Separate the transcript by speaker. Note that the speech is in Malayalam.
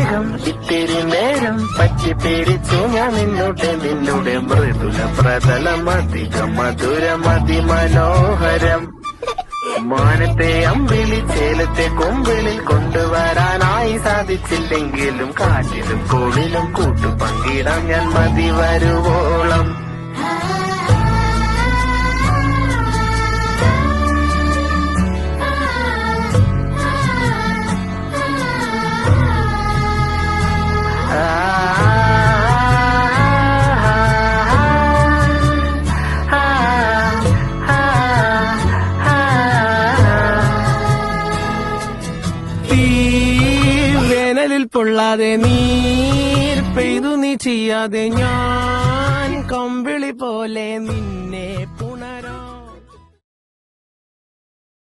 Speaker 1: മേഘം ഇത്തിരി നേരം പറ്റി പിടിച്ചു ഞാൻ നിന്നുടെ മൃദുല പ്രതലം അധികം മധുരം അതിമനോഹരം. മാനത്തെ അമ്പിളി ചേലത്തെ കൊമ്പിളിൽ കൊണ്ടുവരാനായി സാധിച്ചില്ലെങ്കിലും കാറ്റിലും കോളിലും കൂട്ടു പങ്കിടാം ഞാൻ മതി വരുവോളം.
Speaker 2: വേനലിൽ പൊള്ളാതെ നീർ പെയ്തു നീ ചെയ്യാതെ ഞാൻ കമ്പിളി പോലെ നിന്നെ